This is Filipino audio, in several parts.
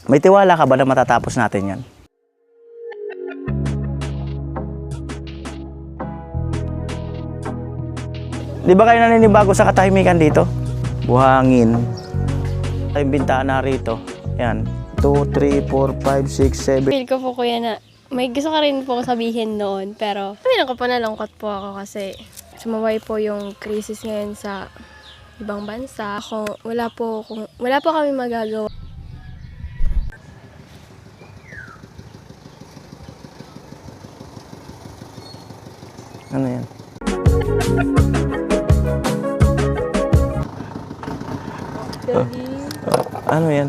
May tiwala ka ba na matatapos natin yan? Di ba kayo naninibago sa katahimikan dito? Buhangin. Yung bintana rito. Yan. 2, 3, 4, 5, 6, 7. Feel ko po kuya na may gusto ka rin po sabihin noon, pero sabihin ko po nalungkot po ako kasi sumaway po yung crisis ngayon sa ibang bansa. Wala po kami magagawa. Ano yan? Ano yan?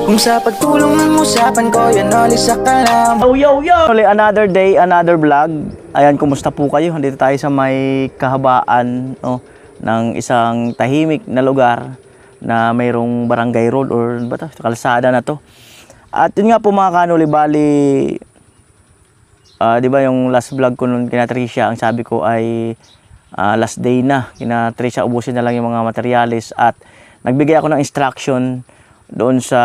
Kung sa pagtulong ng usapan ko, yan olisak ka lang. Yo! Ulit another day, another vlog. Ayan, kumusta po kayo? Dito tayo sa may kahabaan, no, ng isang tahimik na lugar na mayroong barangay road or ba to? Kalsada na to. At yun nga po mga kanuli, bali, di ba yung last vlog ko nun kina Tricia, ang sabi ko ay last day na. Kina Tricia, ubusin na lang yung mga materyales at nagbigay ako ng instruction doon sa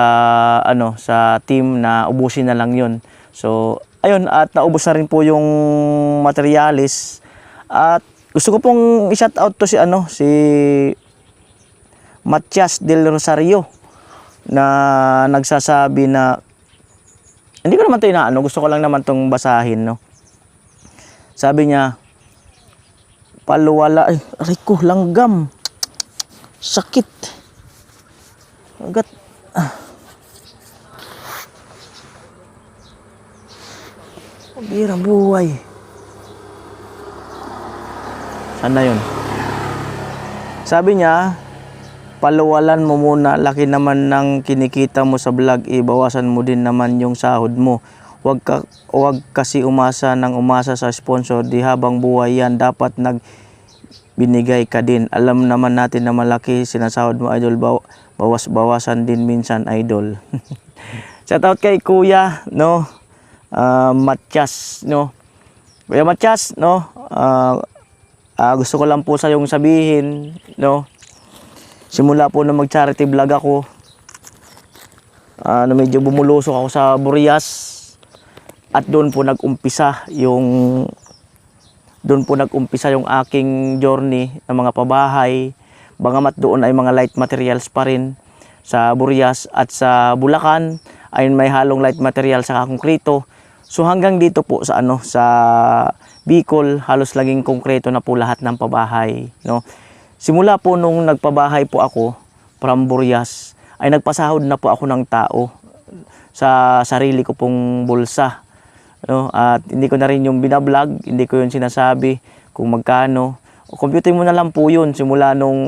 sa team na ubusin na lang yun. So ayun, at naubos na rin po yung materyales at gusto ko pong i-shout out to si si Matias del Rosario na nagsasabi na hindi ko naman ito inaano, gusto ko lang naman itong basahin, no. Sabi niya, paluwala, ay, aray ko, langgam, sakit, agad. Birang buhay. Saan na yun? Sabi niya, paluwalan mo muna, laki naman ng kinikita mo sa vlog, ibawasan mo din naman yung sahod mo. Huwag kasi umasa sa sponsor, di habang buhay yan, dapat binigay ka din. Alam naman natin na malaki sinasahod mo, idol, bawas-bawasan din minsan, idol. Shout out kay Kuya, no, Matias, no. Kuya Matias, no, gusto ko lang po sa yung sabihin, no. Simula po na mag-charity vlog ako, medyo bumulusok ako sa Burias at doon po nag-umpisa yung aking journey ng mga pabahay. Bagamat doon ay mga light materials pa rin sa Burias at sa Bulacan ay may halong light material sa konkreto. So hanggang dito po sa sa Bicol, halos laging konkreto na po lahat ng pabahay, no. Simula po nung nagpabahay po ako from Burias, ay nagpasahod na po ako ng tao sa sarili ko pong bulsa, no? At hindi ko na rin yung binablog, hindi ko yun sinasabi kung magkano. Computing mo na lang po yun simula nung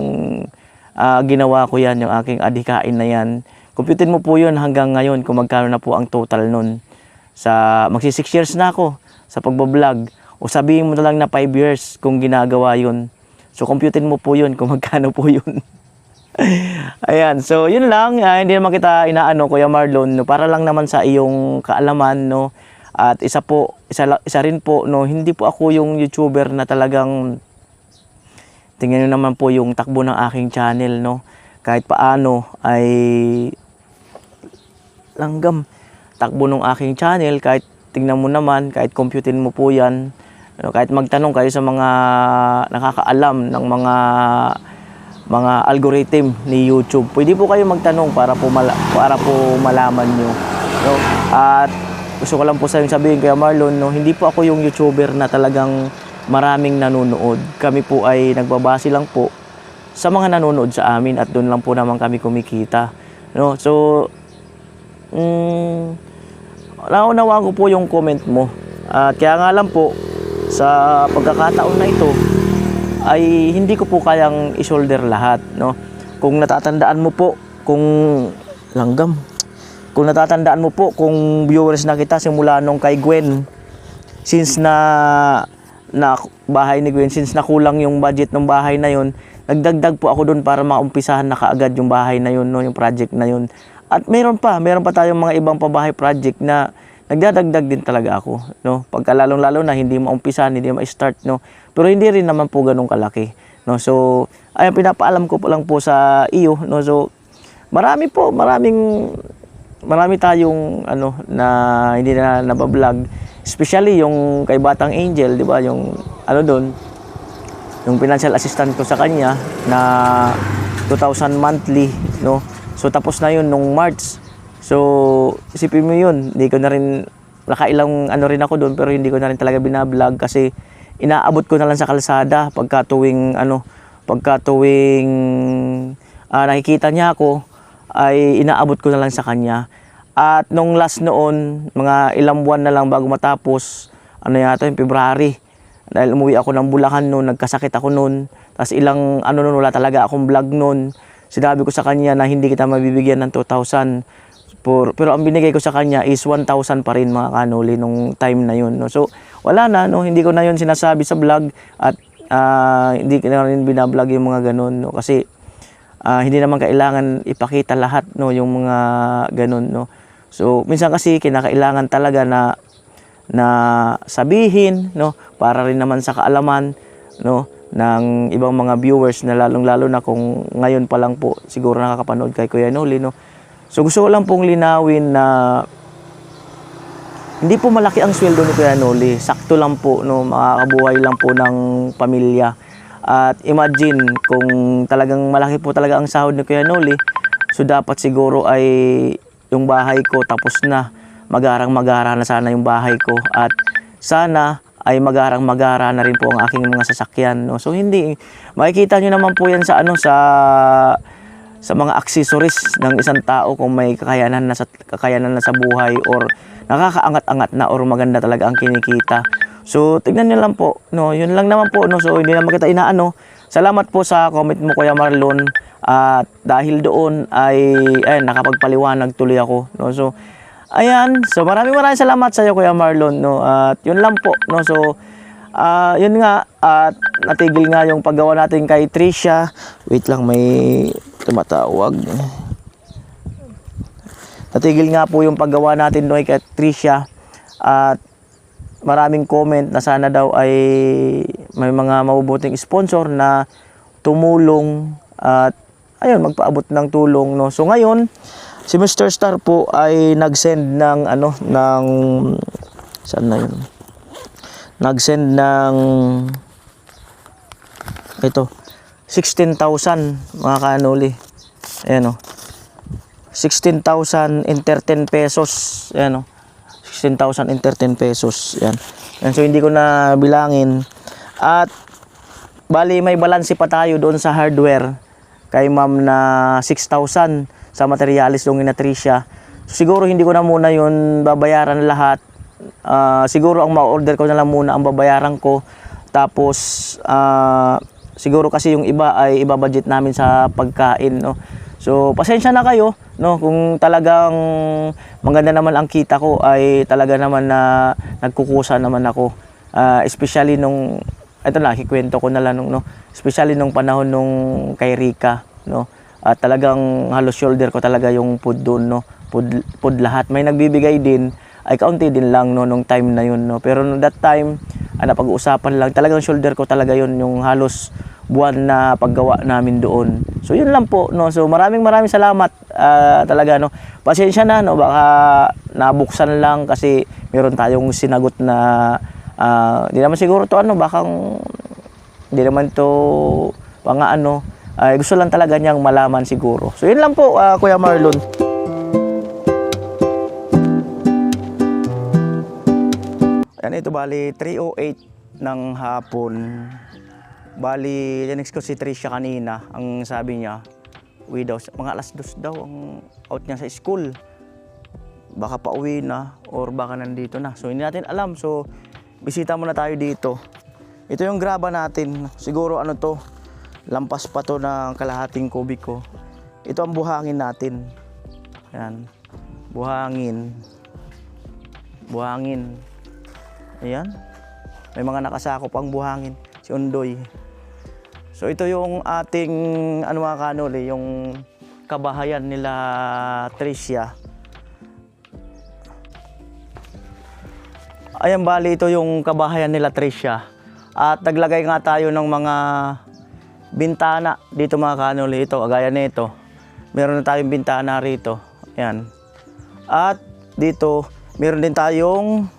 ginawa ko yan, yung aking adhikain na yan. Computing mo po yun hanggang ngayon kung magkano na po ang total nun. Magsi 6 years na ako sa pagbablog. O sabihin mo na lang na 5 years kung ginagawa yun. So, computin mo po yun kung magkano po yun. Ayan. So, yun lang. Hindi naman kita inaano, Kuya Marlon, no, para lang naman sa iyong kaalaman, no. At isa rin po, no, hindi po ako yung YouTuber na talagang tingnan nyo naman po yung takbo ng aking channel, no. Kahit paano ay langgam takbo ng aking channel, kahit tingnan mo naman, kahit computin mo po yan. Kahit magtanong kayo sa mga nakakaalam ng mga algorithm ni YouTube, pwede po kayo magtanong para po malaman nyo, no? At gusto ko lang po sa sabihin kay Marlon, no, hindi po ako yung YouTuber na talagang maraming nanonood. Kami po ay nagbabase lang po sa mga nanonood sa amin at doon lang po naman kami kumikita, no? So naunawaan ko po yung comment mo. At kaya nga lang po, sa pagkakataon na ito ay hindi ko po kayang i-shoulder lahat, no. Kung natatandaan mo po, kung natatandaan mo po, kung viewers na kita simula nung kay Gwen, since na bahay ni Gwen, since nakulang yung budget ng bahay na yun, nagdagdag po ako doon para maumpisahan na kaagad yung bahay na yun, no, yung project na yun. At meron pa tayong mga ibang pabahay project na nagdadagdag din talaga ako, no? Pagka lalong-lalo na hindi maumpisan, hindi ma-start, no? Pero hindi rin naman po ganun kalaki, no? So, ayun, pinapaalam ko po lang po sa iyo, no? So, marami tayong ano na hindi na nabablog, especially yung kay Batang Angel, di ba? Yung ano doon, yung financial assistant ko sa kanya na 2,000 monthly, no? So, tapos na yun nung March. So, isipin mo yun, hindi ko na rin, nakailang ano rin ako doon, pero hindi ko na rin talaga binablog kasi inaabot ko na lang sa kalsada pagka tuwing nakikita niya ako, ay inaabot ko na lang sa kanya. At nung last noon, mga ilang buwan na lang bago matapos, ano yata yung February, dahil umuwi ako ng Bulacan noon, nagkasakit ako noon, tapos ilang ano noon, wala talaga akong vlog noon. Sinabi ko sa kanya na hindi kita mabibigyan ng 2,000. Pero ang binigay ko sa kanya is 1,000 pa rin, mga kanuli, nung time na yun, no? So, wala na, no? Hindi ko na yun sinasabi sa vlog at hindi ko na rin binablog yung mga ganun, no? Kasi hindi naman kailangan ipakita lahat, no? Yung mga ganun, no? So, minsan kasi kinakailangan talaga na sabihin, no? Para rin naman sa kaalaman, no? Ng ibang mga viewers na lalong-lalo na kung ngayon pa lang po siguro nakakapanood kay Kuya Noli, no? So gusto ko lang pong linawin na hindi po malaki ang sweldo ni Kuya Noli, sakto lang po, no? Makakabuhay lang po ng pamilya. At imagine kung talagang malaki po talaga ang sahod ni Kuya Noli, so dapat siguro ay yung bahay ko tapos na, magarang-magara na sana yung bahay ko, at sana ay magarang-magara na rin po ang aking mga sasakyan, no? So hindi, makikita nyo naman po yan sa ano, sa mga accessories ng isang tao kung may kakayanan na sa buhay, or nakakaangat-angat na, or maganda talaga ang kinikita. So tignan niyo lang po, no? Yun lang naman po, no? So hindi naman kita inaano. Salamat po sa comment mo, Kuya Marlon, at dahil doon ay nakapagpaliwanag tuloy ako, no? So ayan, so maraming salamat sa iyo, Kuya Marlon, no? At yun lang po, no? So yun nga, at natigil nga yung paggawa natin kay Tricia. Wait lang, may tumatawag. Natigil nga po yung paggawa natin doon kay Tricia, at maraming comment na sana daw ay may mga mabubuting sponsor na tumulong at ayun, magpaabot ng tulong, no? So ngayon, si Mr. Star po ay nag-send ng saan na yun? Nag-send ng ito, 16,000, mga kanuli. Ayan, o. 16,000 enter 10 pesos. Ayan, o. 16,000 enter 10 pesos. Ayan. Ayan. So, hindi ko na bilangin. At, bali, may balanse pa tayo doon sa hardware kay ma'am na 6,000 sa materialis doon ni Tricia. So, siguro hindi ko na muna yun babayaran lahat. Siguro ang ma-order ko na lang muna ang babayaran ko. Tapos, siguro kasi yung iba ay iba-budget namin sa pagkain, no? So, pasensya na kayo, no? Kung talagang maganda naman ang kita ko, ay talaga naman na nagkukusa naman ako. Especially nung, ito na, kikwento ko na lang, no? Especially nung panahon nung kay Rika, no? At talagang halos shoulder ko talaga yung food doon, no? Food lahat. May nagbibigay din, ay kaunti din lang, no, nung time na yun, no? Pero no, that time, napag-uusapan lang, talagang shoulder ko talaga yun, yung halos buwan na paggawa namin doon. So yun lang po, no? So maraming salamat, talaga, no? Pasensya na, no? Baka nabuksan lang kasi meron tayong sinagot na di naman siguro to bakang di naman to ay gusto lang talaga niyang malaman siguro. So yun lang po, Kuya Marlon. Yan, ito bali 3:08 ng hapon. Bali, next ko si Tricia kanina. Ang sabi niya, uwi daw, mga alas 2 daw ang out niya sa school. Baka pa uwi na or baka nandito na. So hindi natin alam. So bisita muna tayo dito. Ito yung graba natin. Siguro to, lampas pa to ng kalahating kubiko. Ito ang buhangin natin. Yan. Buhangin. Ayan. May mga nakasakop ang buhangin. Si Undoy. So ito yung ating mga kanoli, yung kabahayan nila Tricia. Ayan, bali ito yung kabahayan nila Tricia. At naglagay nga tayo ng mga bintana dito mga kanuli. Ito, gaya nito. Meron na tayong bintana rito. Ayan. At dito, meron din tayong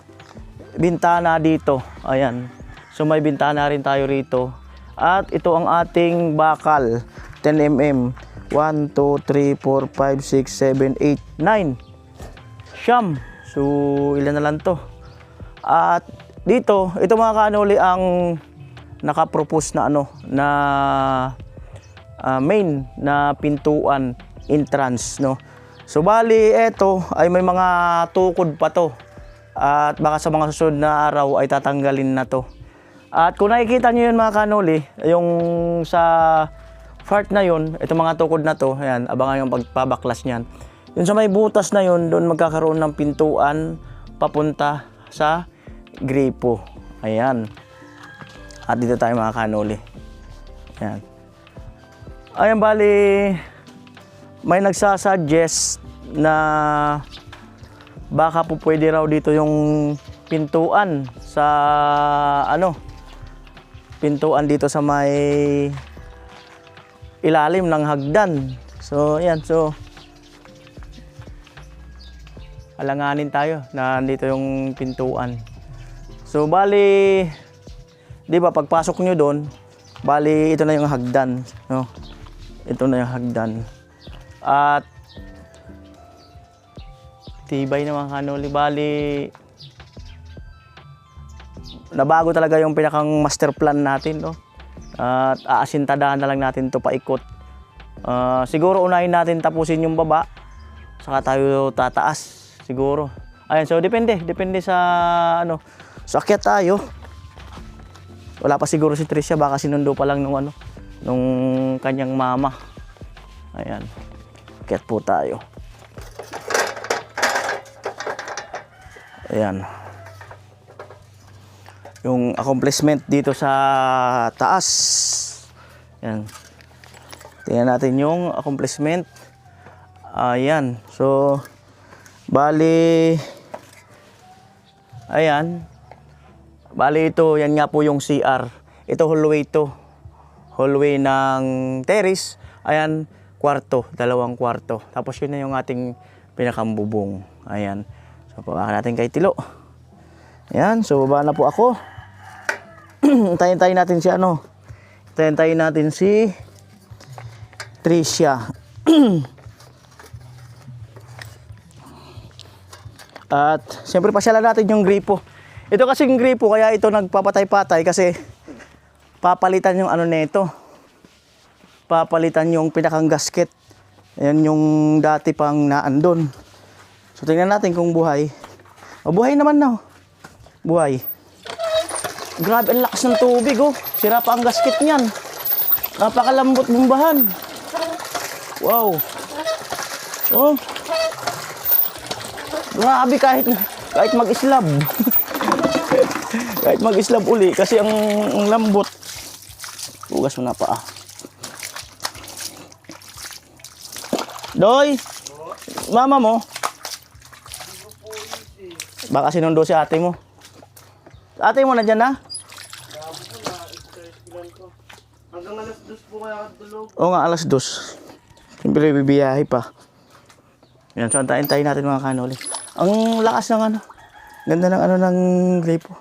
bintana dito. Ayan. So may bintana rin tayo rito. At ito ang ating bakal. 10mm. 1, 2, 3, 4, 5, 6, 7, 8, 9. Siyam. So ilan na lang to. At dito, ito mga kanuli ang nakapropose na na main na pintuan entrance, no. So bali ito ay may mga tukod pa to. At baka sa mga susunod na araw ay tatanggalin na to. At kung nakikita niyo yun mga kanuli, yung sa part na yun, itong mga tukod na to, ayan, abangan yung pagpabaklas niyan. Yun sa may butas na yun, doon magkakaroon ng pintuan papunta sa gripo. Ayan. At dito tayo mga kanuli. Ayan. Ayan, bali may nagsasuggest na baka po pwede raw dito yung pintuan sa pintuan dito sa may ilalim ng hagdan. So ayan, so alanganin tayo na dito yung pintuan. So bali, di ba pagpasok nyo doon, bali ito na yung hagdan, no? Ito na yung hagdan. At tibay na mga kanuli, bali nabago talaga yung pinakang master plan natin, no? At aasintadahan na lang natin to paikot. Siguro unahin natin tapusin yung baba, saka tayo tataas siguro. Ayan, so depende sa so akyat tayo. Wala pa siguro si Tricia, baka sinundo pa lang nung kanyang mama. Ayan. Akyat po tayo. Ayan. Yung accomplishment dito sa taas. Ayan. Tingnan natin yung accomplishment. Ayan. So bali, ayan. Bali ito, yan nga po yung CR. Ito hallway to. Hallway ng terrace. Ayan, kwarto, 2 kwarto. Tapos yun na yung ating pinakambubong. Ayan. So pabaka natin kay Tilo. Ayan, so baba na po ako. Tayin natin si Tayin natin si Tricia. At siyempre pasyalan natin yung gripo. Ito kasing gripo, kaya ito nagpapatay-patay kasi papalitan yung nito. Papalitan yung pinakang gasket. Ayan yung dati pang naandon. So tingnan natin kung buhay. O, buhay naman na. Buhay. Grabe, ang lakas ng tubig, oh. Sira pa ang gasket niyan. Napakalambot bumbahan. Wow. Oh. Grabe, kahit mag-islab. Kahit mag-islab uli kasi ang lambot. Hugas mo na pa. Doy, mama mo. Baka sinundo si ate mo. Ate mo nandiyan na? Hanggang alas 2 po kaya tulog. Oo nga, alas 2. Siyempre bibiyahe pa. Yan, so antayin natin mga kanuli. Ang lakas ng ganda ng ng gripo.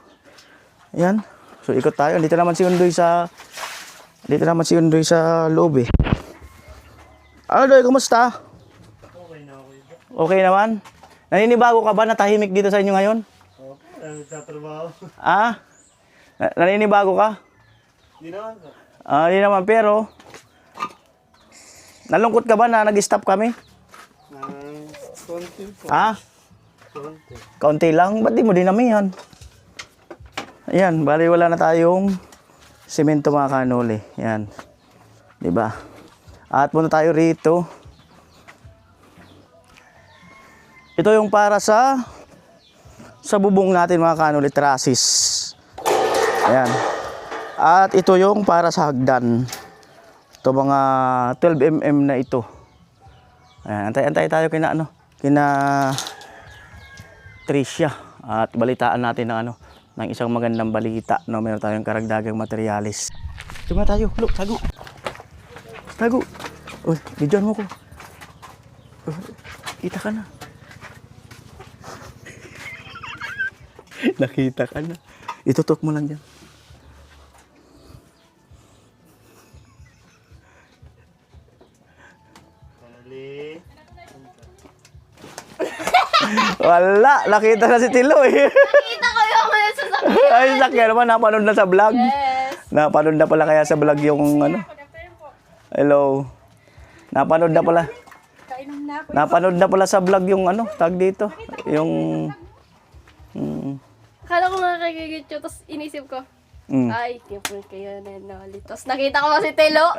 Ayan. So ikot tayo. Dito naman si Undoy sa loob eh. Doy, kumusta? Okay na ako iba. Okay naman? Naninibago ka ba na tahimik dito sa inyo ngayon? Okay, nagtatrabaho. Naninibago ka? Hindi naman po. Hindi naman, pero nalungkot ka ba na nag-stop kami? Konti po. Konti. Kaunti lang. Ba't di mo dinamihan? Ayan, bali wala na tayong semento mga kanuli. Ayan. Diba? At punta tayo rito. Ito yung para sa bubong natin mga kanuli, trusses. Ayan. At ito yung para sa hagdan. Ito mga 12mm na ito. Ayan, antay tayo kina Tricia. At balitaan natin ng ano, ng isang magandang balita, no? Meron tayong karagdagang materialis. Tuma tayo, look, tago. Tago. Uy, bidyan mo ko. Kita ka na. Nakita ka na. Itutok mo lang dyan. Finally. Wala, nakita na si Tilo eh. Kita ko yung mga sasakyan. Ay, sakyan naman, napanood na sa vlog. Yes. Napanood na pala kaya sa vlog yung ano. Hello. Napanood na pala. Napanood na pala sa vlog yung ano, tag dito. Yung Akala ko nga kay Gigit tapos inisip ko, ay, kipon kayo na Noli. Tapos nakita ko pa si Telo.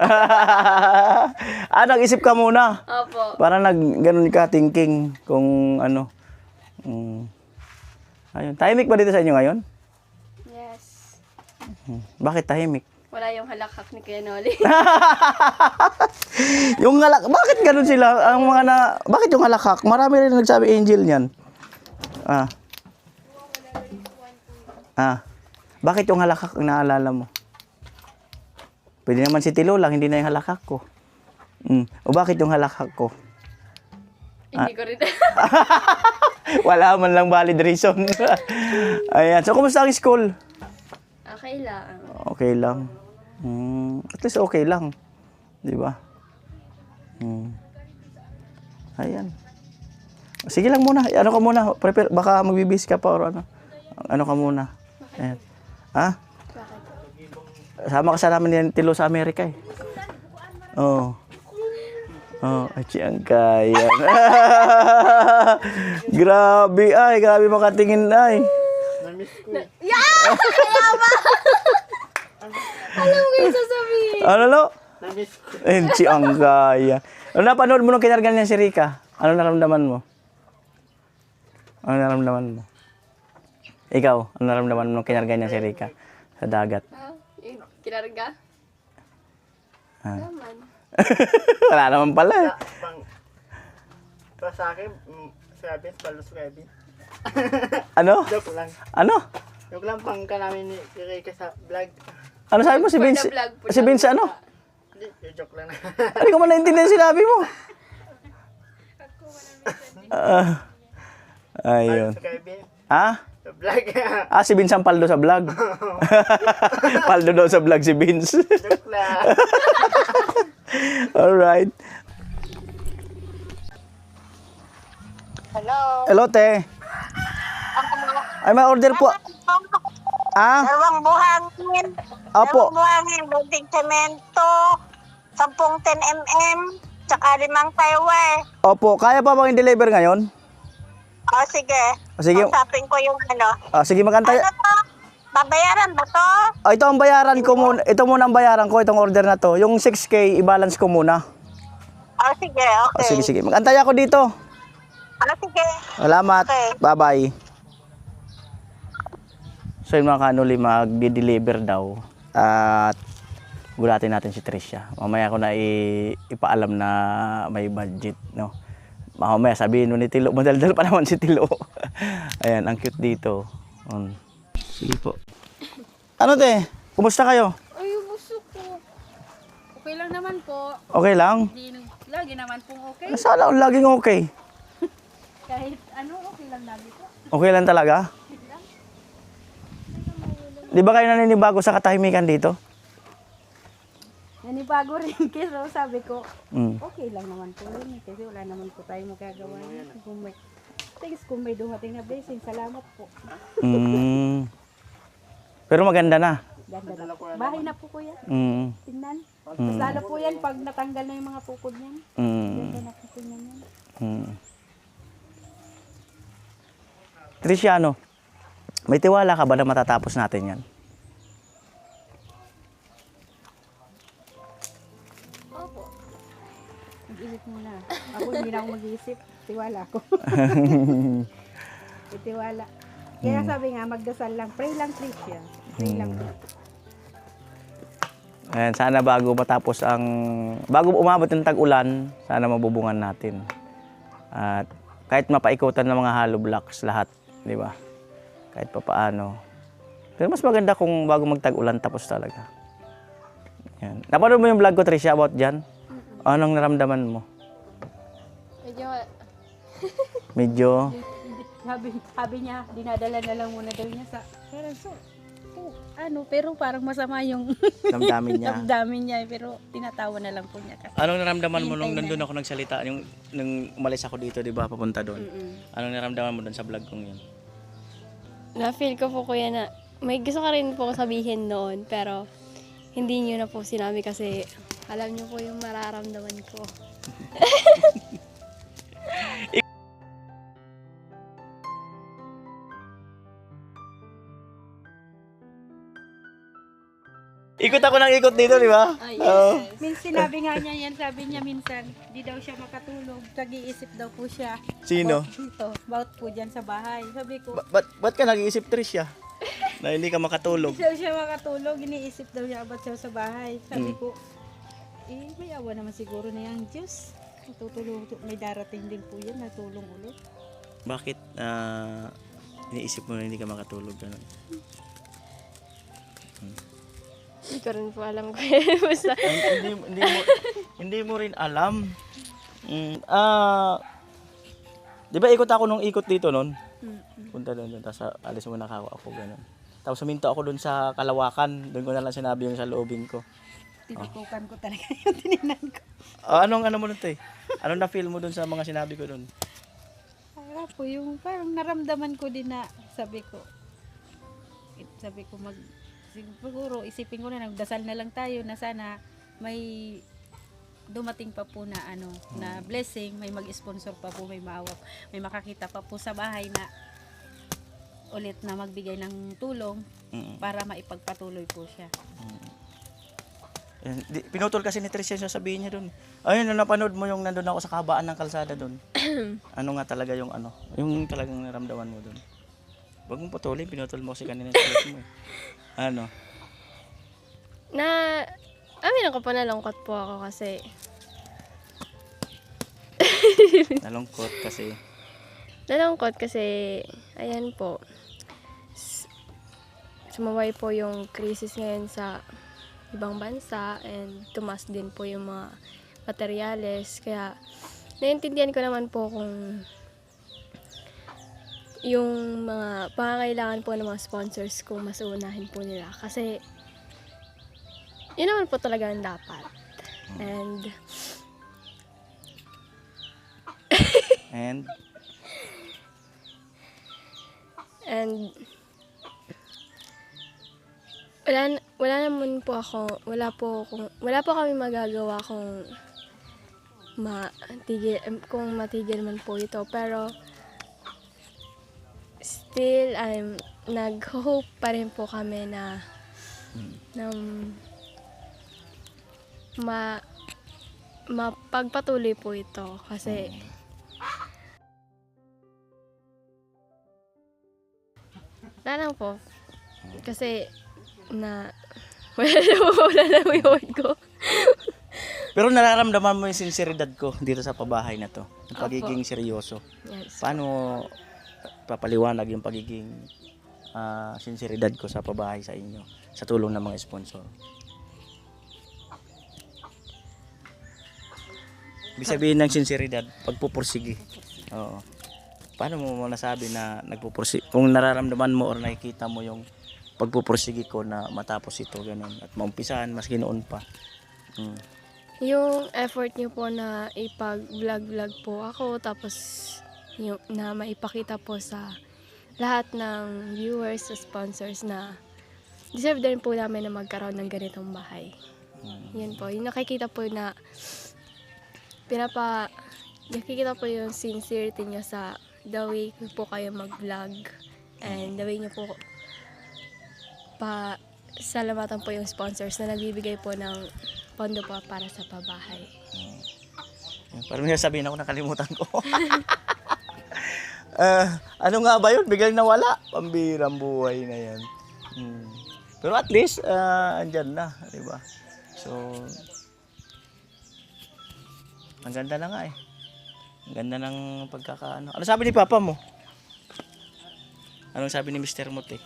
nag-isip ka muna. Opo. Para ganun ka thinking kung ano. Ayun. Tahimik ba dito sa inyo ngayon? Yes. Bakit tahimik? Wala yung halakhak ni Kuya Noli. Yung halak, bakit ganun sila? Ang mga bakit yung halakhak? Marami rin nagsabi Angel niyan. Bakit yung halakhak ang naalala mo? Pwede naman si Tilo lang, hindi na yung halakhak ko. O bakit yung halakhak ko? Hindi ko rin. Wala man lang valid reason. Ayan. So, kumusta ang school? Okay lang. Okay lang. At least okay lang. Di ba? Ayan. Sige lang muna. Ano ka muna? Prepare. Baka magbibis ka pa or ano. Ano ka muna? Ayan. Sama ka sa namin ni Tilo sa Amerika eh. Oo. Ay, siyang kaya. Grabe makatingin ay. Na-miss ko eh. Alam ko yung sasabihin. Ano lo? Na-miss ko. Ay, siyang kaya. Ano napanood mo nung kinargan niya si Rika? Ano naramdaman mo? Ano naramdaman mo? Ikaw, ano naramdaman mo nung kinargan niya si Rika sa dagat? Yung kinarga? Naman. Wala naman pala eh. Para sa akin, sabi, palos sabi. Ano? Joke lang. Ano? Joke lang pang ka namin ni Rika sa vlog. Ano sabi mo? Si Vince? Si Vince ano? Hindi, joke lang. Hindi ko man naintindihan sinabi mo. Ayun. Sa Kevin, Ha? sa vlog. Si Vince ang paldo sa vlog. Paldo daw sa vlog si Vince. Joke lang. Alright. Hello. Hello, te. Ay, may order po. Dalawang buhangin. Apo. Dalawang buhangin. Bunting semento. 10 mm. Tsaka 5 taiwan. Opo, kaya pa bang i-deliver ngayon? Sige. Sige. Usapin ko yung ano. Sige, magantay. Ano to? Babayaran ba to? Ito ang bayaran ko muna. Ito muna ang bayaran ko, itong order na to. Yung 6K, i-balance ko muna. Sige, okay. Sige. Magantay ako dito. Sige. Salamat. Okay. Bye-bye. So yung mga kanuli, mag-deliver daw. At gulatin natin si Tricia. Mamaya ko na ipaalam na may budget, no? Mamaya sabihin ni Tilo, madaldal pa naman si Tilo. Ayan, ang cute dito. Sige po. Ano te? Kumusta kayo? Ay, busog ko. Okay lang naman po. Okay lang? Lagi naman pong okay. Sana laging okay. Kahit ano, okay lang lagi po. Okay lang talaga? Di ba kayo naninibago sa katahimikan dito? Nanibago rin kasi sabi ko, Mm. okay lang naman po yun. Kasi wala naman po tayo magagawa. Kung may dumating na blessing, salamat po. Pero maganda na. Ganda na po. Bahay na po kuya. Tingnan. Mm. Lalo po yan pag natanggal na yung mga tukod niyan. Ganda na po tingnan yan. Triciano, may tiwala ka ba na matatapos natin yan? Opo. Mag-isip muna. Ako hindi na ako mag-iisip. Tiwala ko. Itiwala. Kaya sabi nga, magdasal lang. Pray lang, Christian. Pray lang. Ayan, sana bago umabot ng tag-ulan, sana mabubungan natin. At kahit mapaikutan ng mga hollow blocks lahat, di ba? Kahit pa paano. Pero mas maganda kung bago magtag-ulan tapos talaga. Yan. Napanood mo yung vlog ko, Tricia, about dyan? Anong naramdaman mo? Medyo, Medyo, Sabi niya, dinadala na lang muna daw niya sa parang pero parang masama yung damdamin niya. damdamin niya, pero tinatawa na lang po niya kasi. Anong naramdaman mo nung Hintay na. nandun ako nagsalita? Yung, nung umalis ako dito, di ba, papunta doon? Mm-mm. Anong naramdaman mo doon sa vlog kong yun? na-feel ko po kuya na may gusto ka rin po sabihin noon, pero hindi niyo na po sinabi kasi alam niyo po yung mararamdaman ko. Ikot ako ng ikot dito, di ba? Ah, yes. Oo. Sinabi nga niya yan, sabi niya minsan, di daw siya makatulog, nag-iisip daw po siya. Sino? About po dyan sa bahay. Sabi ko, Ba't ka nag-iisip, Tricia? Na hindi ka makatulog. di daw siya makatulog, iniisip daw niya about siya sa bahay. Sabi ko, may awa naman siguro na yung Diyos. Tutulong, may darating din po yan, natulong ulit. Bakit iniisip mo na hindi ka makatulog? Ganun? Hindi ko rin po alam kuya. Basta, Hindi mo rin alam. Di ba ikot ako nung ikot dito nun? Punta doon, tapos alis muna ako ganun. Tapos suminto ako doon sa Kalawakan, doon ko na lang sinabi yung sa loobin ko. Tinikukan ko talaga yung tininan ko. Anong ano mo nun, te? Anong na-feel mo doon sa mga sinabi ko doon? Para po yung parang naramdaman ko din na sabi ko siguro isipin ko na nagdasal na lang tayo na sana may dumating pa po na na blessing, may mag-sponsor pa po, may maawap, may makakita pa po sa bahay na ulit na magbigay ng tulong para maipagpatuloy po siya. Pinutol kasi ni Tricia yung sasabihin niya doon. Ayun, nung napanood mo yung nandun ako sa kabaan ng kalsada doon. Ano nga talaga yung yung talagang naramdaman mo doon. Huwag mong putulin, pinutol mo kasi kanina sa ulit mo eh. amin ako po nalungkot po ako kasi Nalungkot kasi ayan po, sumaway po yung crisis ngayon sa ibang bansa and tumas din po yung mga materyales. Kaya naiintindihan ko naman po kung yung mga pangangailangan po ng mga sponsors kung mas uunahin po nila. Kasi yun naman po talaga ang dapat. And wala po kami magagawa kung matigil man po ito, pero still nag-hope pa rin po kami na mapagpatuloy po ito kasi lang po kasi wala na yung word ko. pero nararamdaman mo yung sinseridad ko dito sa pabahay na to. Yung pagiging seryoso. Yes. Paano papaliwanag yung pagiging sinseridad ko sa pabahay sa inyo sa tulong ng mga sponsor? Ibig sabihin ng sinseridad, pagpupursige. Oo. Paano mo nasabi na nagpupursige? Kung nararamdaman mo or nakikita mo yung pagpupursige ko na matapos ito, ganun. At maumpisahan, maski noon pa. Yung effort niyo po na ipag-vlog po ako, tapos yung, na maipakita po sa lahat ng viewers, sa sponsors na deserve din po namin na magkaroon ng ganitong bahay. Yun po, yung nakikita po na nakikita po yung sincerity niyo sa the way po kayo mag-vlog and the way niyo po salamatan po yung sponsors na nagbibigay po ng pondo po para sa pabahay. Parang may sabihin ako, nakalimutan ko. Ano nga ba yun? Biglang nawala. Pambirang buhay na yan. Pero at least, andyan na. Diba? So, ang ganda na nga eh. Ang ganda ng pagkakaano. Ano sabi ni Papa mo? Anong sabi ni Mr. Mote?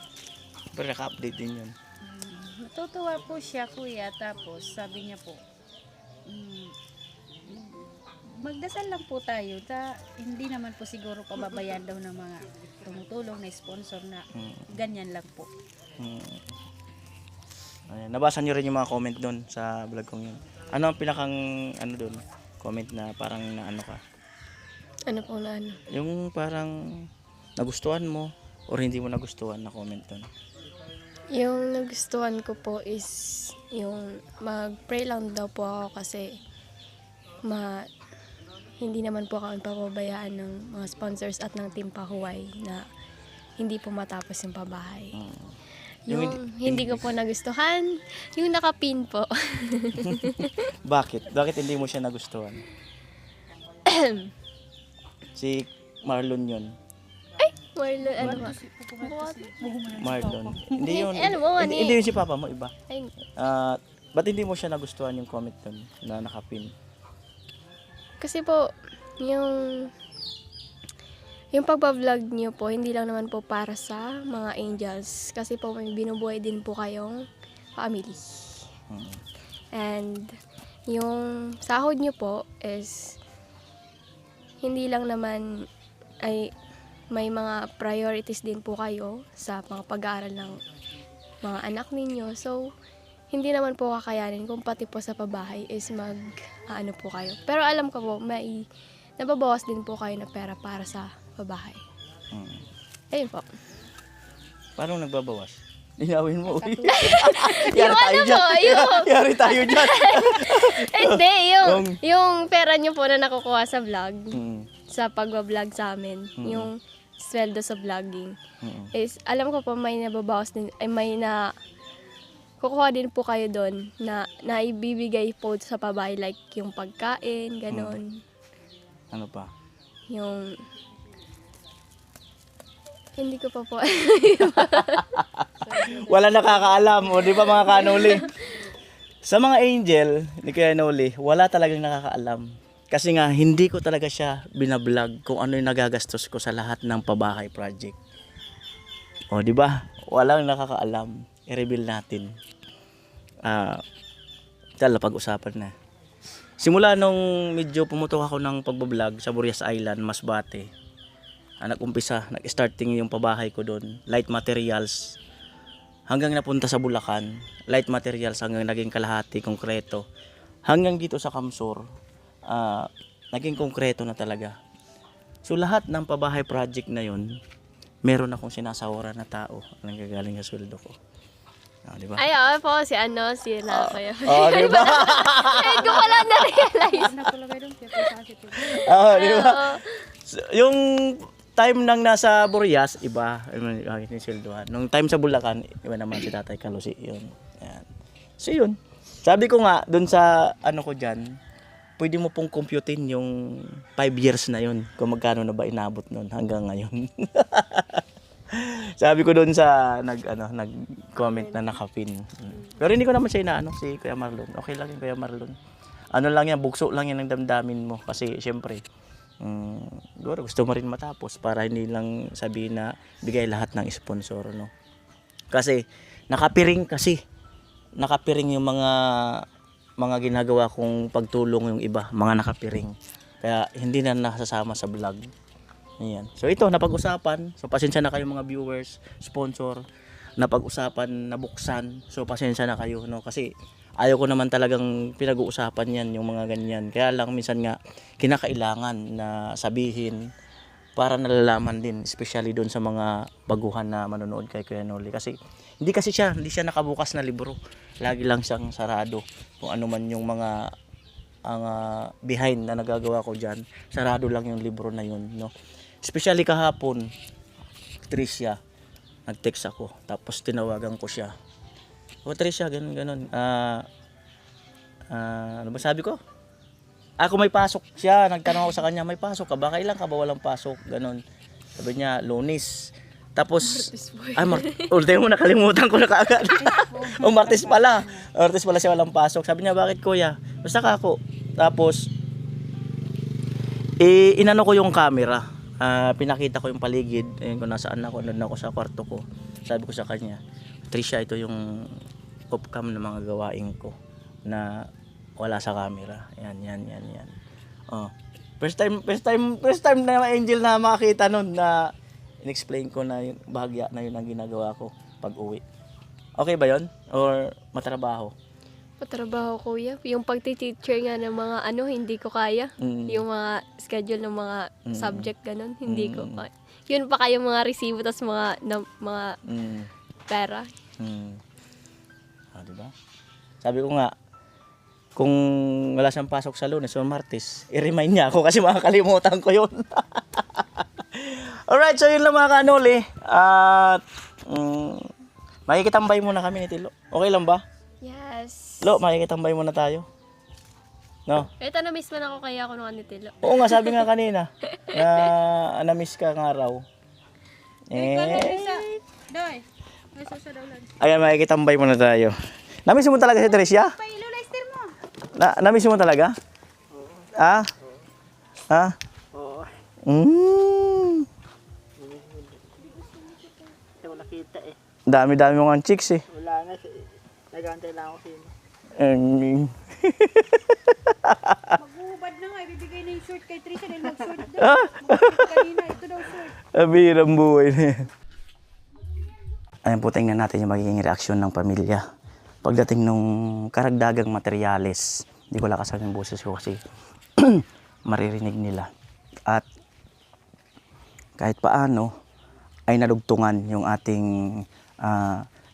Pero naka-update din yun. Natutuwa po siya, kuya. Tapos sabi niya po, magdasal lang po tayo. Hindi naman po siguro pababayan daw ng mga tumutulong na sponsor na ganyan lang po. Ayan, nabasa nyo rin yung mga comment doon sa vlog kong yun. Ano ang pinakang doon? Comment na parang na ano ka? Ano po na ano? Yung parang nagustuhan mo or hindi mo nagustuhan na comment doon? Yung nagustuhan ko po is yung mag-pray lang daw po ako kasi hindi naman po ako papabayaan ng mga sponsors at ng Team Pahuway na hindi po matapos yung pabahay. Yung hindi ko po nagustuhan, yung nakapin po. Bakit? Bakit hindi mo siya nagustuhan? Si Marlon yun. Marlon, ano ba? Marlon. Hindi yun. Ano mo, Hindi yun si Papa mo, iba. Ay, Ba't hindi mo siya nagustuhan yung comment doon na nakapin? kasi po, yung pagbablog niyo po, hindi lang naman po para sa mga angels. Kasi po may binubuhay din po kayong family. And yung sahod niyo po is hindi lang naman ay may mga priorities din po kayo sa mga pag-aaral ng mga anak ninyo. So, hindi naman po kakayanin kung pati po sa pabahay is ano po kayo. Pero alam ko po, may nababawas din po kayo na pera para sa pabahay. Ayun po. Paano nagbabawas? Linawin mo. Uy. Yung ano po, Yari tayo dyan. hindi, yung pera nyo po na nakukuha sa vlog, Mm. sa pagbablog sa amin, yung sweldo sa vlogging, is alam ko po may nababawas din, ay may kukuha din po kayo doon na ibibigay po sa pabahay, like yung pagkain, ganon. Ano pa? Yung hindi ko pa po. Wala nakakaalam. O, di ba mga kanuli? Sa mga angel ni Kuya Noli, wala talagang nakakaalam. Kasi nga, hindi ko talaga siya binablog kung ano yung nagagastos ko sa lahat ng pabahay project. O, di ba? Walang nakakaalam. I-reveal natin. Tala, pag-usapan na. Simula nung medyo pumutok ako ng pagbablog sa Burias Island, Masbate, nag-starting yung pabahay ko doon, light materials, hanggang napunta sa Bulacan, light materials hanggang naging kalahati, konkreto, hanggang dito sa Kamsur, naging konkreto na talaga. So lahat ng pabahay project na yun, meron akong sinasawaran na tao ang gagaling sa sweldo ko. Di ba? Ay, po, si na kayo. Di ba? Ay, ko wala na-realize. Di ba? So, yung time nang nasa Burias, iba, yung silduhan. Nung time sa Bulacan, iba naman si Tatay Kalusi, yun. Ayan. So yun, sabi ko nga, dun sa ano ko dyan, pwede mo pong computein yung 5 years na yun, kung magkano na ba inabot nun hanggang ngayon. Sabi ko dun sa nag-comment na nakapin. Pero hindi ko naman siya inaano, si Kuya Marlon. Okay lang yung Kuya Marlon. Ano lang yan, bugso lang yan ng damdamin mo. Kasi syempre, gusto mo rin matapos para hindi lang sabihin na bigay lahat ng sponsor, no? Kasi nakapiring yung mga ginagawa kong pagtulong yung iba, mga nakapiring. Kaya hindi na nasasama sa vlog. Ayan. So ito, napag-usapan. So pasensya na kayo mga viewers, sponsor. Napag-usapan, nabuksan. So pasensya na kayo, no? Kasi ayaw ko naman talagang pinag-uusapan yan, yung mga ganyan. Kaya lang minsan nga, kinakailangan na sabihin para nalalaman din, especially doon sa mga baguhan na manonood kay Kuya Noli. Kasi hindi siya nakabukas na libro. Lagi lang siyang sarado. Kung ano man yung mga behind na nagagawa ko dyan, sarado lang yung libro na yun, no? Especially kahapon, Tricia, nag-text ako. Tapos tinawagan ko siya. O Tricia, ganun. Ano ba sabi ko? Ako may pasok siya. Nagtanong ako sa kanya, may pasok ka ba? Kailan ka ba walang pasok? Ganun. Sabi niya, Lunes. Tapos, ultimo mo, nakalimutan ko na kaagad. Martes pala. Martes pala siya walang pasok. Sabi niya, bakit kuya? Basta ka ako. Tapos, inano ko yung camera. pinakita ko yung paligid, ayun kung nasaan ako, nandun ako sa kwarto ko. Sabi ko sa kanya, Trisha, ito yung off-cam ng mga gawain ko na wala sa camera. Yan. Oh. First time na Angel na makita nun na in-explain ko na yung bahagya na yun ang ginagawa ko pag uwi. Okay ba yon? Or matrabaho? Patrabaho, kuya. Yung pagti-teacher nga ng mga hindi ko kaya. Yung mga schedule ng mga subject, ganun, hindi ko kaya. Yun pa kayo mga resibo, tas mga pera. Diba? Sabi ko nga, kung wala siyang pasok sa Lunes o Martes, i-remind niya ako kasi makakalimutan ko yun. Alright, so yun lang mga kanoli. At makikitambay muna kami ni Tilo. Okay lang ba? Yes. Lo, makikitambay muna tayo. No? Ito, na-miss man ako kaya ako nung Tilo. Oo nga, sabi nga kanina na na-miss ka nga raw. Doy, may susunod. Ayan, makikitambay muna tayo. Na-miss mo talaga si Tricia? Pailulaister mo. Na-miss mo talaga? Ah? Ah? Oo. Mm. Hindi ko nakita eh. Dami-dami mong chicks eh. Wala na. Nagantay lang ako sino. Maghubad na nga, ibibigay na yung short kay Trisha dahil mag-short daw. Kanina, ito daw short. Abirang buhay na yan. Ayan po, tingnan natin yung magiging reaksyon ng pamilya. Pagdating nung karagdagang materyales, hindi ko lakas ang boses ko kasi maririnig nila. At kahit paano ay nadugtungan yung ating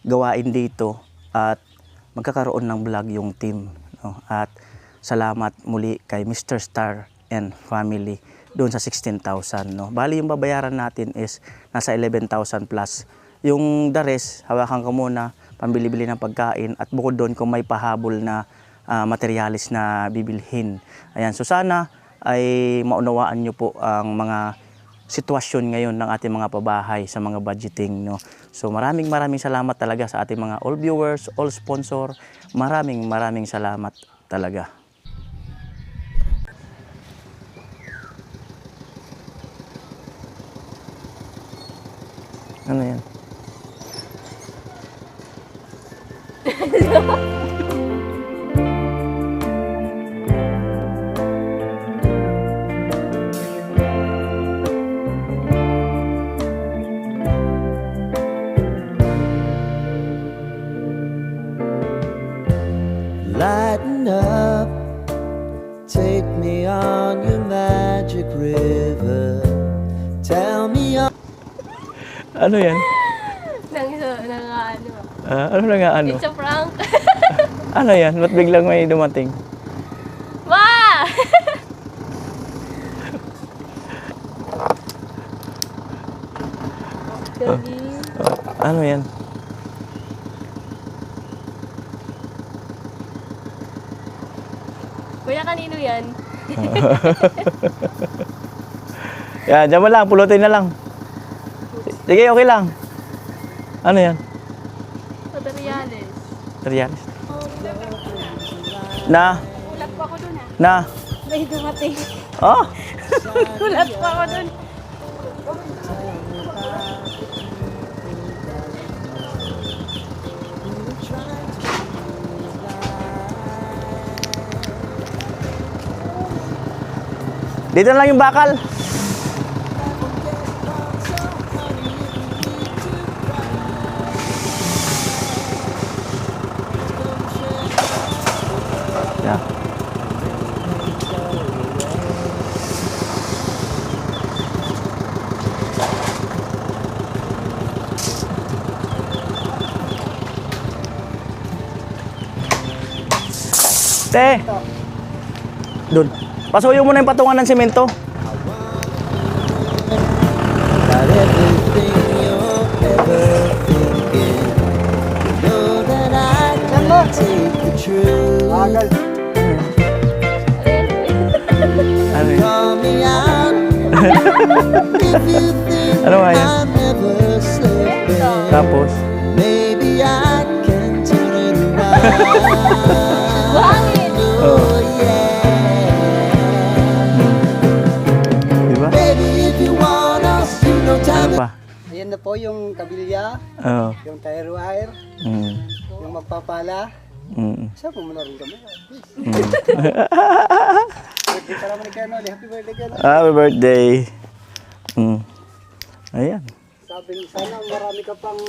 gawain dito at magkakaroon ng vlog yung team. No? At salamat muli kay Mr. Star and family doon sa 16,000. No? Bali yung babayaran natin is nasa 11,000 plus. Yung the rest, hawakan ko muna, pambili-bili ng pagkain at bukod doon kung may pahabol na materialis na bibilhin. Ayan, so sana ay maunawaan nyo po ang mga sitwasyon ngayon ng ating mga pabahay sa mga budgeting. No? So maraming salamat talaga sa ating mga all viewers, all sponsor. Maraming salamat talaga. Ano yan? Lighten up, take me on your magic river. Tell me all. Ano yan? Ano na nga ano? It's a prank. Ano yan? Ba't biglang may dumating? Ma! Ano yan? Kuya, kanino yan? Yan, dyan mo lang. Pulutin na lang. Sige, okay lang. Ano yan? Materials. Materialis. Na? Ulat pa ako dun Na? May dumating. Oh? Ulat pa ako dun. Dito na lang yung bakal. Yeah. Te! Doon. Pasuyo mo na yung patungan ng semento. Got everything you're ever thinking. You know that I can take the truth. Ano yun? Call me out if you think Ano nga yan? I'm never slipping. Tapos? Maybe I can turn it around. Oh yeah. Diba? Baby, if you want nagpapala. Siya po muna rin kami. Birthday para mo ni Kano. Happy birthday Kano. Happy birthday. Ayan. Sabi sana marami ka pang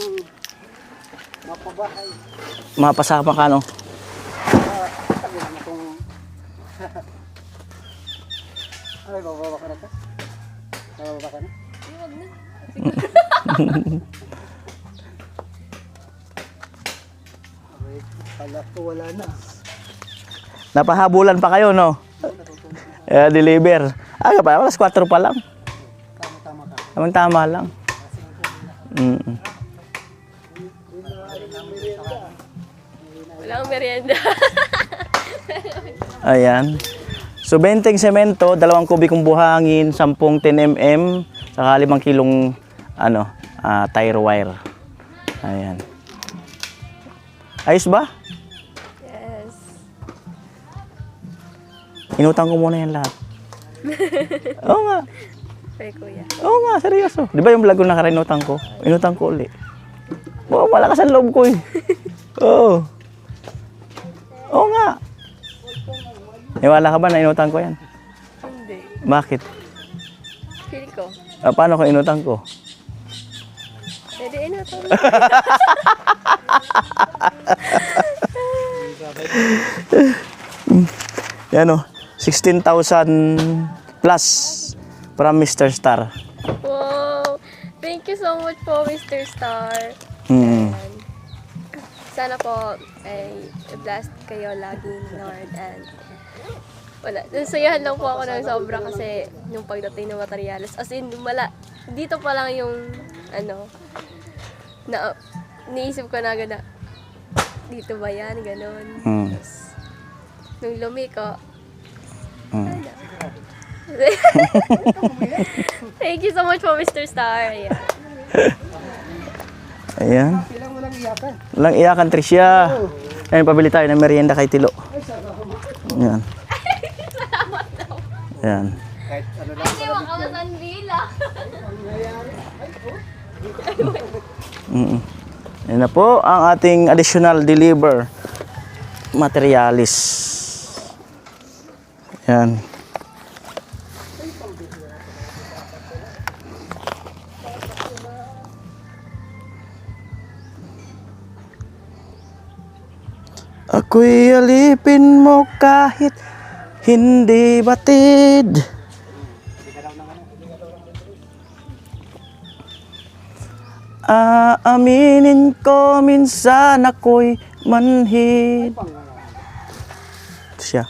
mapabahay. Mapasama ka, no? Sabi naman kung... Ay, bababa ka na to? Bababa ka na? Huwag na. Okay, kala ko wala na. Napahabulan pa kayo, no? Deliver. Aga pa, alas 4 pa lang. Tama-tama ka. Tama lang. Wala akong merienda. Ayan. So, 20 semento, 2 kubikong buhangin, 10 10mm, saka 5 kilong tire wire. Ayan. Ayos ba? Yes. Inutang ko muna yan lahat. Oo nga. Kay kuya. Oo nga, seryoso. Di ba yung vlog ko nakaraan inutang ko? Inutang ko ulit. Oo, malakas ang loob ko eh. Oo. Oo nga. Niwala ka ba na inutang ko yan? Hindi. Bakit? Feel ko. Paano kung inutang ko? Pwede inato. Yan o. 16,000 plus from Mr. Star. Wow! Thank you so much po, Mr. Star. Hmm. And sana po ay blast kayo lagi ni Lord. And wala, nasayahan lang po ako ng sobra kasi nung pagdating ng materials. As in, dito pa lang yung na niisip ko na agad na dito ba yan, ganon. Tapos, nung lumiko, thank you so much po, Mr. Star. Ayan. Ayan. Kailangan walang iyakan. Walang iyakan, Tricia. Ayun, pabili tayo ng merienda kay Tilo. Ayan. Salamat daw. Ayan. Kahit ano lang. Hindi, makamasan bila. Ayan na po ang ating additional deliver materialis. Ayan. Ako'y alipin mo kahit hindi batid. Aaminin ko minsan ako'y manhid. Siya.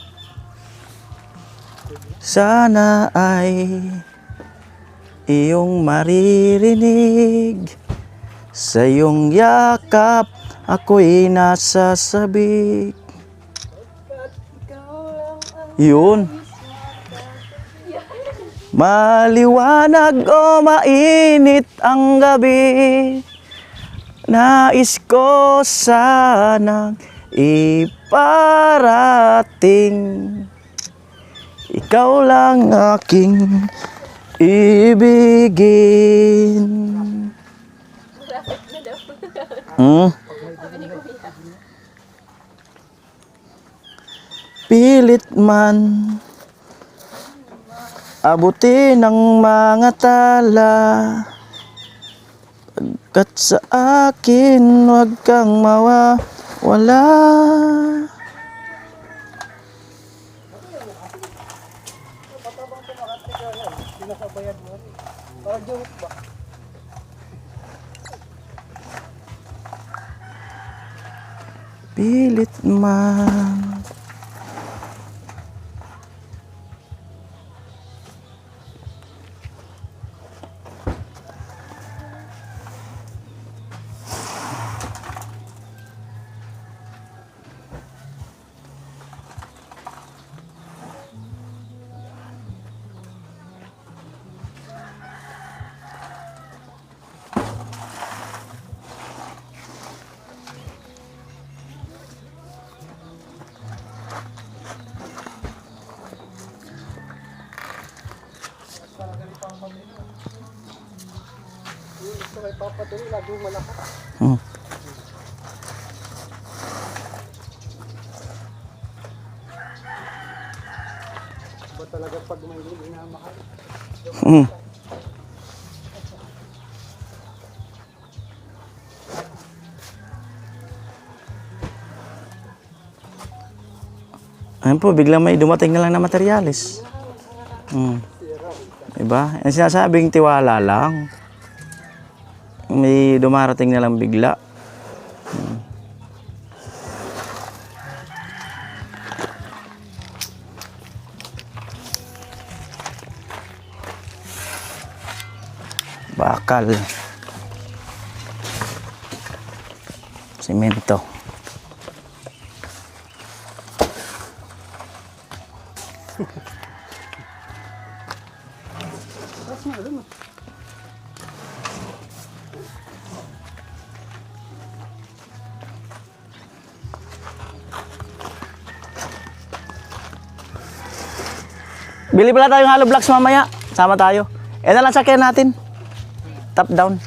Sana ay iyong maririnig. Sa iyong yakap ako'y nasasabik. Yun. Maliwanag o mainit ang gabi, nais ko sanang iparating. Ikaw lang aking ibigin. Pilit man abutin ng mga tala, pagkat sa akin huwag kang mawawala. Pilit man. Iba talaga pag may minamahal. Mm. Ayun po, biglang may dumating na lang na materyales. Diba? Yung sinasabing tiwala lang. May dumarating na lang bigla. Bakal. Semento. Bili pala tayong hollow blocks mamaya. Sama tayo. E na lang sakyan natin. Top down.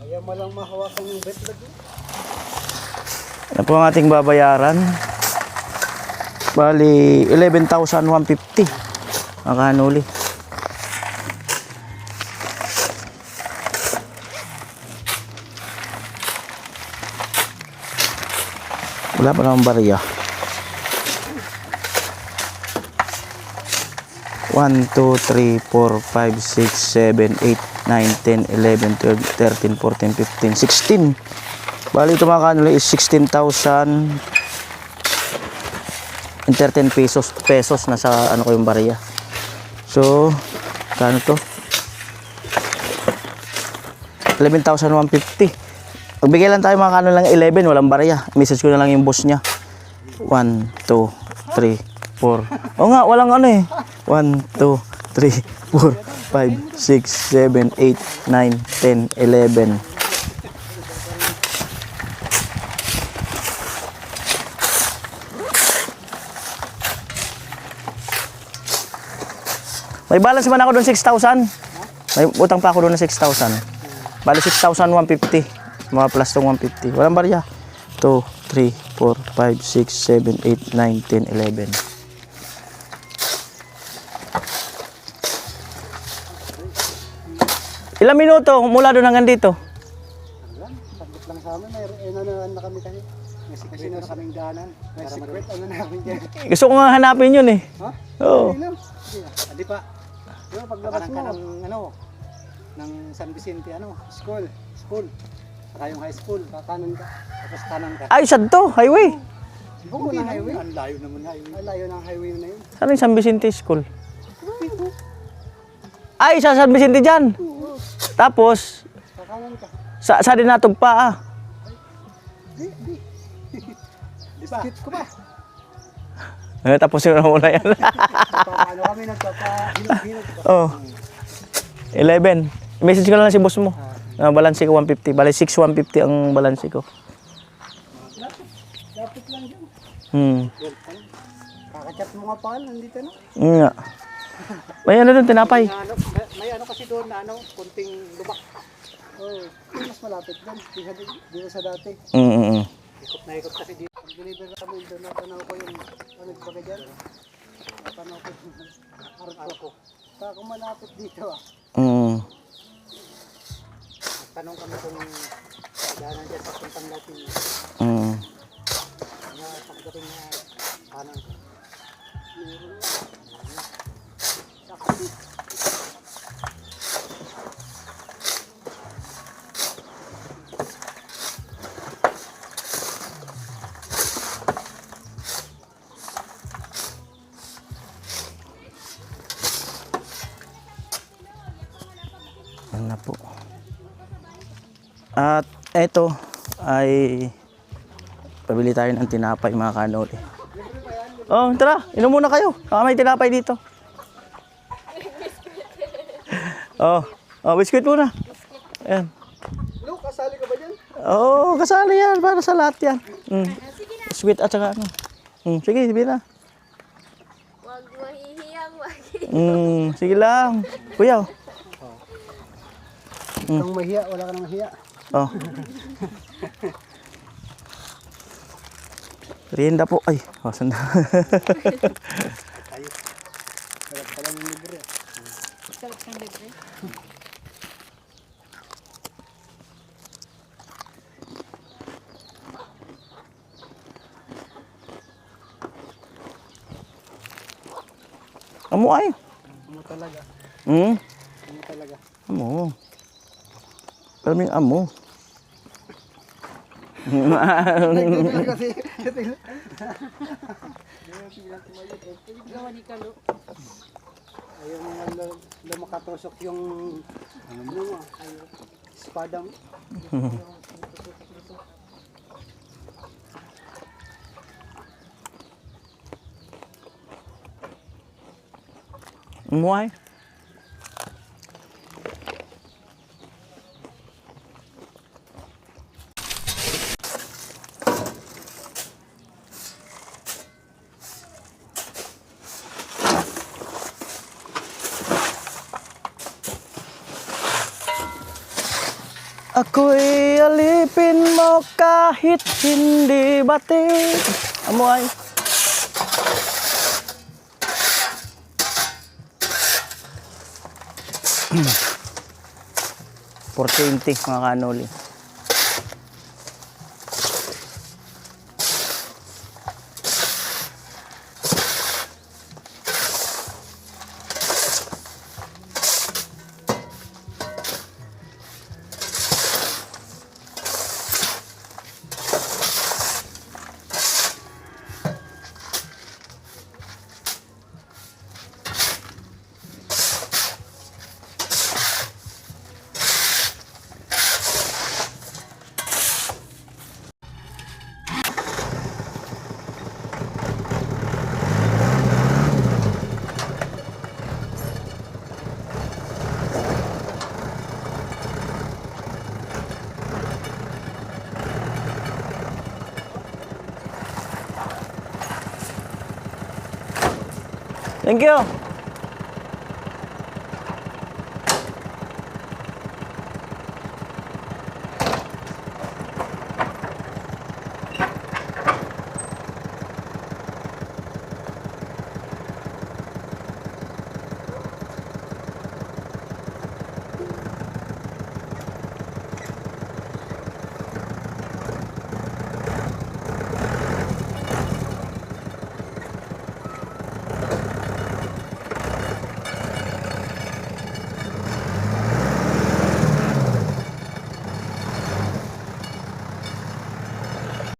Ayaw mo lang mahawakan yung betlog. Ano po ang ating babayaran? Bali, 11,150. Makahanuli. Wala pa naman barya. 1, 2, 3, 4, 5, 6, 7, 8, 9, 10, 11, 12, 13, 14, 15, 16. Bali ito mga kanuli is 16,013 pesos na sa ano ko yung barya. So, kano to? 11,150. Magbigay lang tayo mga kanuli lang 11, walang barya. Message ko na lang yung boss niya. 1, 2, 3, 4. O nga, walang ano eh. 1, 2, 3, 4, 5, 6, 7, 8, 9, 10, 11. May balance man ako doon 6,000. May utang pa ako doon na 6,000. Bali 6,150. Mga plus tong 150. Walang barya. 2, 3, 4, 5, 6, 7, 8, 9, 10, 11. Ilang minuto mula doon hanggang dito? Saglit lang sa amin. May na kami tayo. May secret na kaming daanan. May secret ano na kami dyan. Gusto ko nga hanapin yun eh. Ha? Oo. Hindi pa. Di ba paglabas mo ng ng San Vicente school. Saka yung high school, kakanan ka. Tapos kanan ka. Ay, sad to, highway. Buko na highway. Ang layo naman highway. Ang layo ng highway na yun. Saan yung San Vicente School? Ay, sa San Vicente dyan. Tapos, Kakanan ka. sa Dinatog pa ah. Di ba? Skit ko ba? Tapos yun na muna yan. Paano kami nagpapahilog-hilog pa? Oh. 11. Message ko lang si boss mo. Balanse ko 150. Bali 6,150 ang balanse ko. Lapit lang dyan. Kakachat mo nga pa nandito na. Nga. May ano doon, tinapay. May kasi doon na kunting lubak. Oh, mas malapit doon. Dito sa dati. Ikot na ikot kasi dito. Pag-deliver kami doon, natanaw ko yung baga dyan. Natanaw ko yung arko. Saka kung malapit dito tanong kami kung daanan dyan sa puntang natin. Pagdating na kanan. Yan na po. At eto ay pabili tayo ng tinapay mga kanoli. Oh, tara, inom muna kayo. May tinapay dito. Oh, biskuit muna. Ayan. Lu, kasali ka ba dyan? Oo, kasali yan. Para sa lahat yan. Biskuit at saka ano. Sige, sabihin na. Huwag mahihiyang, wag. Sige lang. Kuya. Kung mahiya, wala ka nang mahiya. Oh. Rienda po. Ay, saan na? Sarap pala ng libre. Sarap ng libre. Amo ay. Amo talaga. Hmm? Amo talaga. Amo. Kaming amo. Kasi, Gawa ni Kalo. ayaw mo na makatusok yung, ano mo, espada mo. Amo ay. Ako'y alipin mo kahit hindi batik. Amo ay. $4.20 mga kanoli. Thank you.